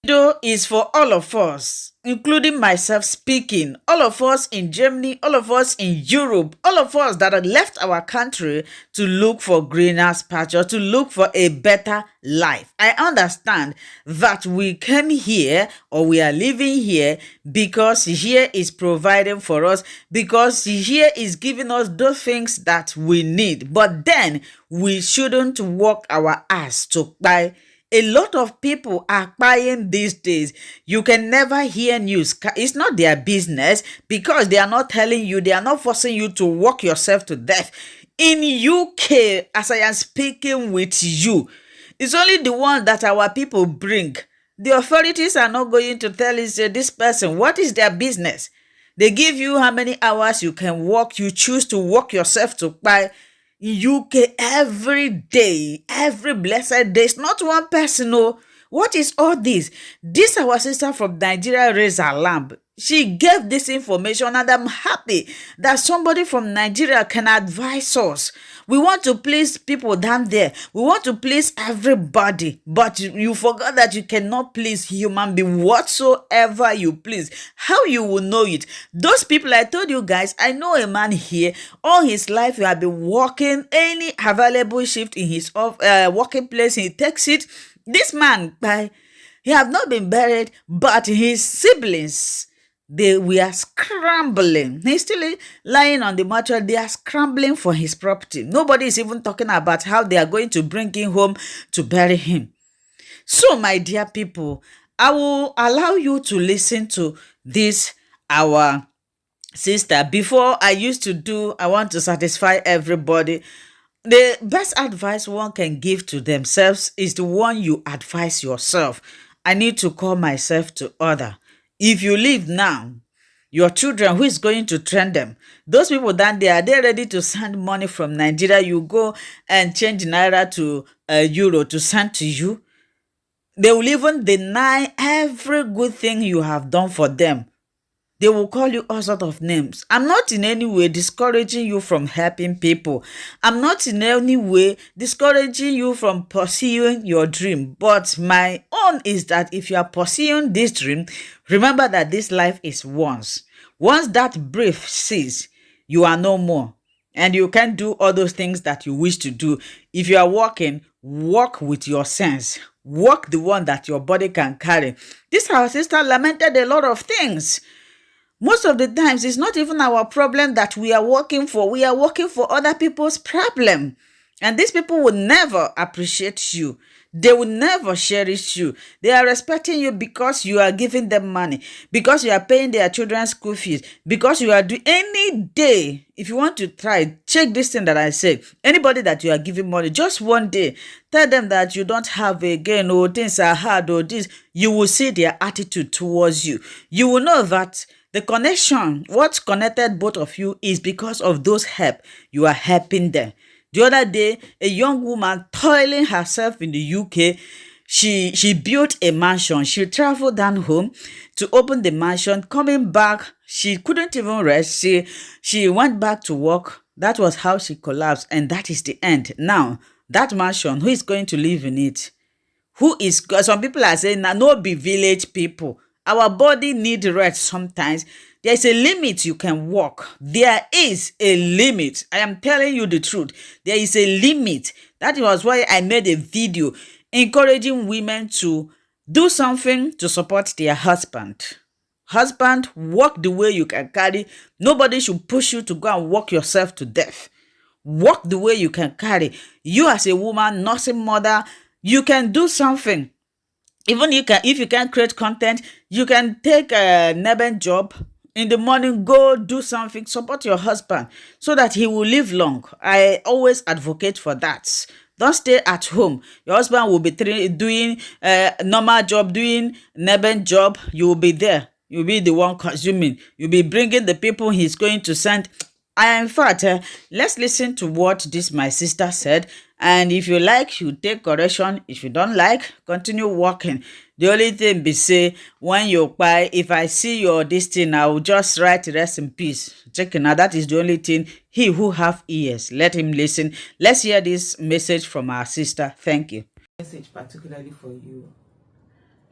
Video is for all of us, including myself speaking, all of us in Germany, all of us in Europe, all of us that have left our country to look for greener pasture, to look for a better life. I understand that we came here or we are living here because here is providing for us, because here is giving us those things that we need. But then we shouldn't work our ass to buy. A lot of people are buying these days. You can never hear news. It's not their business because they are not telling you, they are not forcing you to work yourself to death. In UK, as I am speaking with you, it's only the one that our people bring. The authorities are not going to tell us this person, what is their business? They give you how many hours you can work. You choose to work yourself to buy. In UK, every day, every blessed day, it's not one person. No, what is all this? This our sister from Nigeria raised her lamb. She gave this information, and I'm happy that somebody from Nigeria can advise us. We want to please people down there. We want to please everybody. But you forgot that you cannot please human being whatsoever you please. How you will know it? Those people, I told you guys, I know a man here. All his life, he has been working any available shift in his working place. He takes it. This man, he have not been buried, but his siblings, they were scrambling. He's still lying on the mattress. They are scrambling for his property. Nobody is even talking about how they are going to bring him home to bury him. So, my dear people, I will allow you to listen to this, our sister. Before I used to do, I want to satisfy everybody. The best advice one can give to themselves is the one you advise yourself. I need to call myself to order. If you leave now, your children, who is going to train them? Those people down there, are they ready to send money from Nigeria? You go and change Naira to Euro to send to you. They will even deny every good thing you have done for them. They will call you all sorts of names. I'm not in any way discouraging you from helping people. I'm not in any way discouraging you from pursuing your dream. But my own is that if you are pursuing this dream, remember that this life is once. Once that breath ceases, you are no more. And you can't do all those things that you wish to do. If you are walking, walk with your sense. Walk the one that your body can carry. This our sister lamented a lot of things. Most of the times, it's not even our problem that we are working for. We are working for other people's problem. And these people will never appreciate you. They will never cherish you. They are respecting you because you are giving them money, because you are paying their children's school fees, because you are doing any day. If you want to try, check this thing that I said. Anybody that you are giving money, just one day, tell them that you don't have again, or things are hard, or this. You will see their attitude towards you. You will know that the connection, what connected both of you is because of those help. You are helping them. The other day, a young woman toiling herself in the UK, she built a mansion. She traveled down home to open the mansion. Coming back, she couldn't even rest. She went back to work. That was how she collapsed, and that is the end. Now, that mansion, who is going to live in it? Who is? Some people are saying, no be village people. Our body need rest sometimes. There is a limit you can walk. There is a limit. I am telling you the truth. There is a limit. That was why I made a video encouraging women to do something to support their husband. Husband, walk the way you can carry. Nobody should push you to go and walk yourself to death. Walk the way you can carry. You as a woman, nursing mother, you can do something. Even if you can create content, you can take a neighbor job. In the morning, go do something, support your husband so that he will live long. I always advocate for that. Don't stay at home. Your husband will be doing a normal job, doing neighbor job. You will be there. You'll be the one consuming. You'll be bringing the people he's going to send. In fact, let's listen to what this my sister said. And if you like, you take correction. If you don't like, continue working. The only thing be say, when you buy, if I see your this thing, I will just write rest in peace. Check it out. That is the only thing. He who have ears, let him listen. Let's hear this message from our sister. Thank you. Message particularly for you.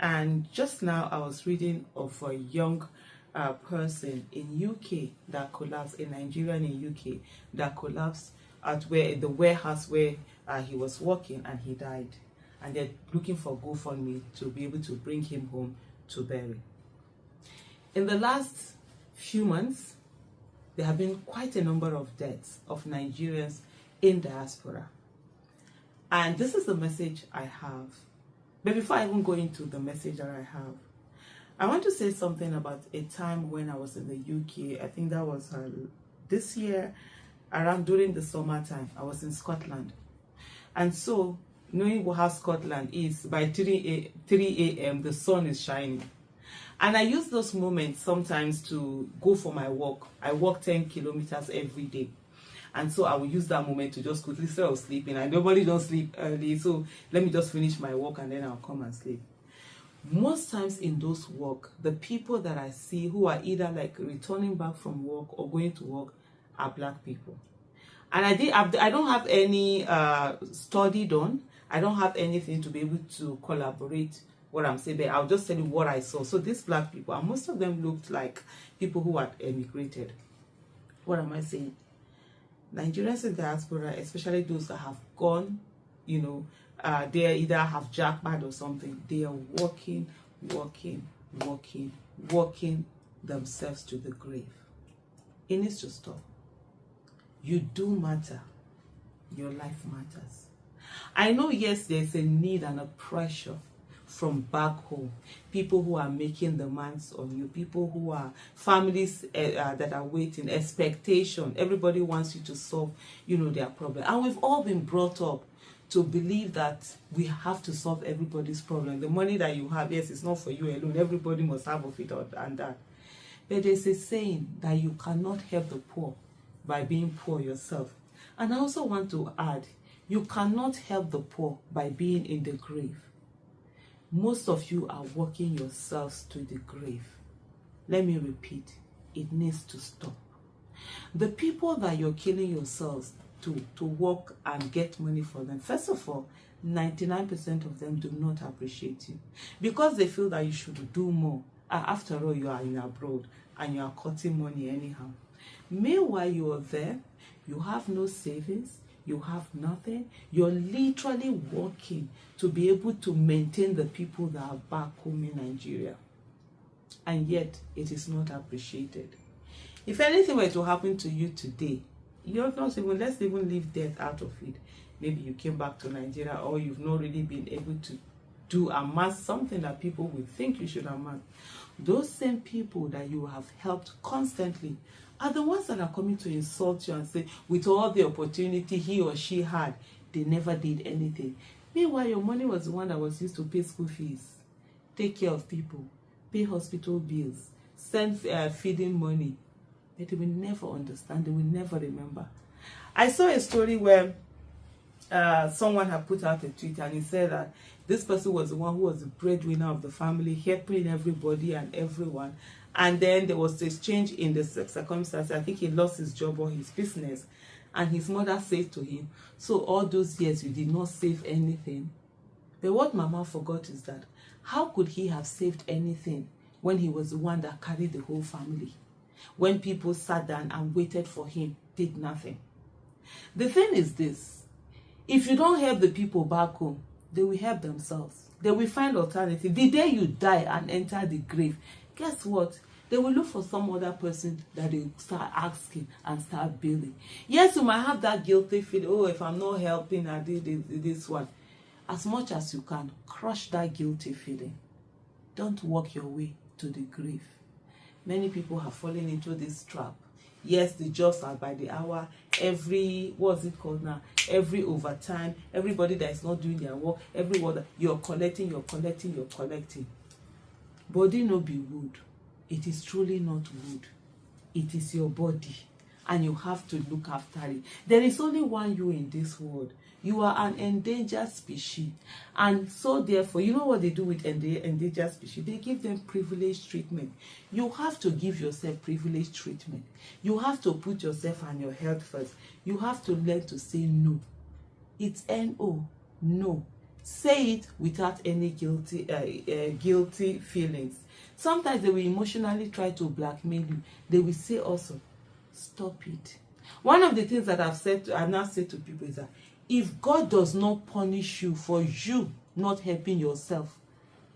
And just now I was reading of a young person in UK that collapsed, a Nigerian in UK that collapsed at the warehouse where he was working, and he died. And they're looking for GoFundMe to be able to bring him home to bury. In the last few months, there have been quite a number of deaths of Nigerians in diaspora. And this is the message I have. But before I even go into the message that I have, I want to say something about a time when I was in the UK. I think that was this year, around during the summertime. I was in Scotland. And so, knowing how Scotland is, by 3 a.m. the sun is shining. And I use those moments sometimes to go for my walk. I walk 10 kilometers every day. And so I will use that moment to just quickly, instead of sleeping. I normally don't sleep early, so let me just finish my walk and then I'll come and sleep. Most times in those walks, the people that I see who are either like returning back from work or going to work are black people. And I don't have any study done. I don't have anything to be able to collaborate what I'm saying, but I'll just tell you what I saw. So these black people, and most of them looked like people who had emigrated. What am I saying? Nigerians in diaspora, especially those that have gone, you know, they either have jackpot or something. They are walking themselves to the grave. It needs to stop. You do matter. Your life matters. I know, yes, there's a need and a pressure from back home. People who are making demands on you. People who are families that are waiting. Expectation. Everybody wants you to solve, you know, their problem. And we've all been brought up to believe that we have to solve everybody's problem. The money that you have, yes, it's not for you alone. Everybody must have of it and that. But there's a saying that you cannot help the poor by being poor yourself. And I also want to add, you cannot help the poor by being in the grave. Most of you are walking yourselves to the grave. Let me repeat, it needs to stop. The people that you're killing yourselves to work and get money for them, first of all, 99% of them do not appreciate you because they feel that you should do more. After all, you are in abroad and you are cutting money anyhow. Meanwhile, you are there, you have no savings, you have nothing. You're literally working to be able to maintain the people that are back home in Nigeria. And yet, it is not appreciated. If anything were to happen to you today, you're not even, let's even leave death out of it. Maybe you came back to Nigeria or you've not really been able to amass something that people will think you should amass. Those same people that you have helped constantly are the ones that are coming to insult you and say, with all the opportunity he or she had, they never did anything. Meanwhile, your money was the one that was used to pay school fees, take care of people, pay hospital bills, send feeding money. But they will never understand, they will never remember. I saw a story where someone had put out a tweet and he said that this person was the one who was the breadwinner of the family, helping everybody and everyone. And then there was this change in the circumstances. I think he lost his job or his business. And his mother said to him, so all those years you did not save anything. But what Mama forgot is that, how could he have saved anything when he was the one that carried the whole family? When people sat down and waited for him, did nothing. The thing is this, if you don't help the people back home, they will help themselves. They will find alternative. The day you die and enter the grave, guess what? They will look for some other person that they start asking and start billing. Yes, you might have that guilty feeling, oh, if I'm not helping, I did this one. As much as you can, crush that guilty feeling. Don't walk your way to the grave. Many people have fallen into this trap. Yes, the jobs are by the hour. What's it called now? Every overtime, everybody that is not doing their work, everyone you're collecting. Body no be wood. It is truly not wood. It is your body, and you have to look after it. There is only one you in this world. You are an endangered species, and so therefore, you know what they do with endangered species? They give them privileged treatment. You have to give yourself privileged treatment. You have to put yourself and your health first. You have to learn to say no. It's no. Say it without any guilty feelings. Sometimes they will emotionally try to blackmail you. They will say also, stop it. One of the things that I now say to people is that if God does not punish you for you not helping yourself,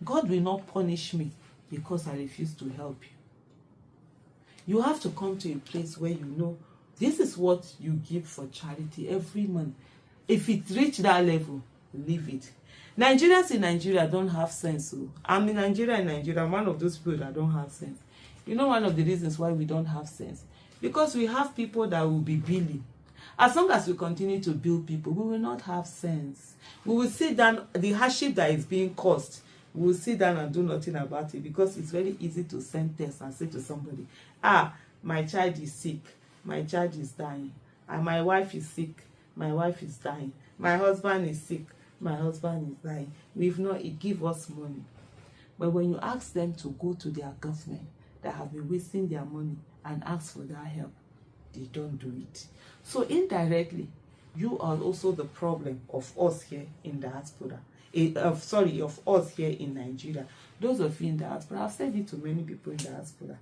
God will not punish me because I refuse to help you. You have to come to a place where you know this is what you give for charity every month. If it reach that level, leave it. Nigerians in Nigeria don't have sense. So I'm in Nigeria. I'm one of those people that don't have sense. You know one of the reasons why we don't have sense? Because we have people that will be billing. As long as we continue to bill people, we will not have sense. We will sit down, the hardship that is being caused, we will sit down and do nothing about it, because it's very easy to send text and say to somebody, my child is sick, my child is dying, and my wife is sick, my wife is dying, my husband is sick, my husband is dying. We've not, it give us money. But when you ask them to go to their government that have been wasting their money and ask for that help, they don't do it. So indirectly, you are also the problem of us here in diaspora. Of us here in Nigeria. Those of you in diaspora, I've said it to many people in diaspora.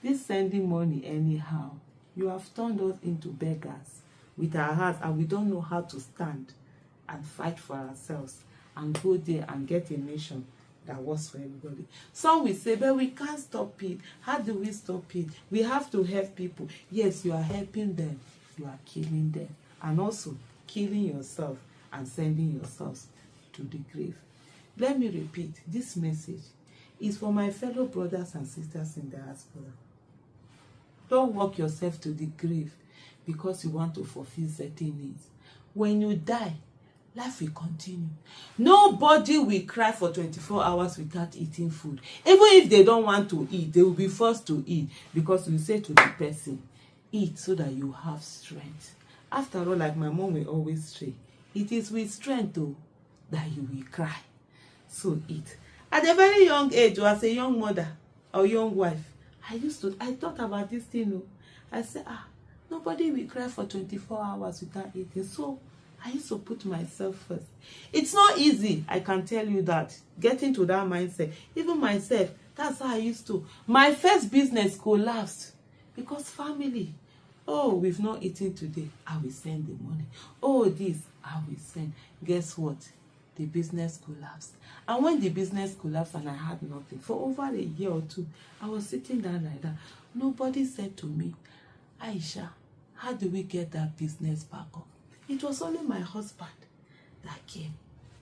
This sending money anyhow, you have turned us into beggars with our hearts, and we don't know how to stand and fight for ourselves and go there and get a nation that works for everybody. Some will say, but we can't stop it. How do we stop it? We have to help people. Yes, you are helping them. You are killing them. And also killing yourself and sending yourselves to the grave. Let me repeat, this message is for my fellow brothers and sisters in diaspora. Don't walk yourself to the grave because you want to fulfill certain needs. When you die, life will continue. Nobody will cry for 24 hours without eating food. Even if they don't want to eat, they will be forced to eat, because you say to the person, eat so that you have strength. After all, like my mom will always say, it is with strength though that you will cry. So eat. At a very young age, or as a young mother or young wife, I thought about this thing. I said, nobody will cry for 24 hours without eating. So I used to put myself first. It's not easy, I can tell you that. Getting to that mindset. Even myself, that's how I used to. My first business collapsed because family. Oh, we've not eaten today, I will send the money. Oh, this, I will send. Guess what? The business collapsed. And when the business collapsed and I had nothing, for over a year or two, I was sitting down like that. Nobody said to me, Aisha, how do we get that business back up? It was only my husband that came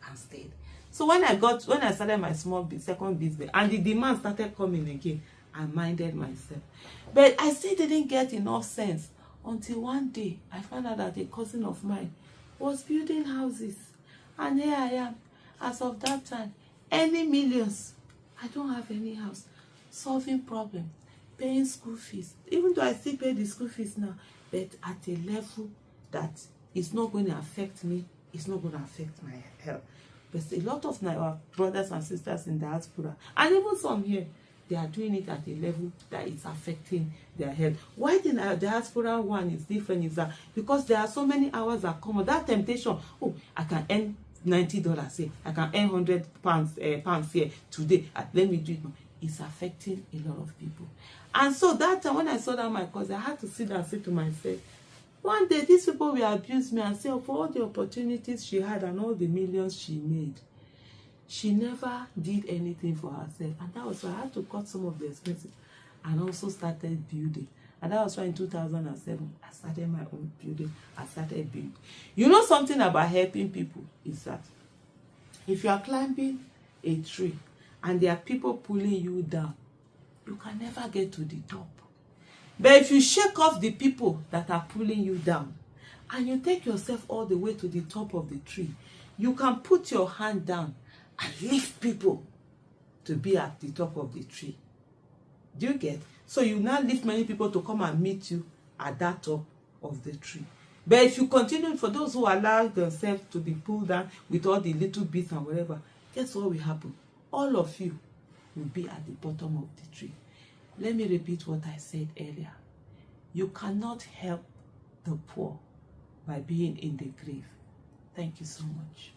and stayed. So when I started my second business and the demand started coming again, I minded myself. But I still didn't get enough sense until one day I found out that a cousin of mine was building houses. And here I am, as of that time, any millions. I don't have any house. Solving problems, paying school fees. Even though I still pay the school fees now, but at a level that it's not going to affect me, it's not going to affect my health. But a lot of our brothers and sisters in diaspora, and even some here, they are doing it at a level that is affecting their health. Why the diaspora one is different is that because there are so many hours that come on, that temptation, I can earn $90 here, I can earn £100 here today, let me do it. It's affecting a lot of people. And so that time when I saw that my cousin, I had to sit down and say to myself, one day these people will abuse me and say, for all the opportunities she had and all the millions she made, she never did anything for herself. And that was why I had to cut some of the expenses and also started building. And that was why in 2007, I started my own building. I started building. You know something about helping people is that if you are climbing a tree and there are people pulling you down, you can never get to the top. But if you shake off the people that are pulling you down and you take yourself all the way to the top of the tree, you can put your hand down and lift people to be at the top of the tree. Do you get? So you now lift many people to come and meet you at that top of the tree. But if you continue, for those who allow themselves to be pulled down with all the little bits and whatever, guess what will happen? All of you will be at the bottom of the tree. Let me repeat what I said earlier. You cannot help the poor by being in the grave. Thank you so much.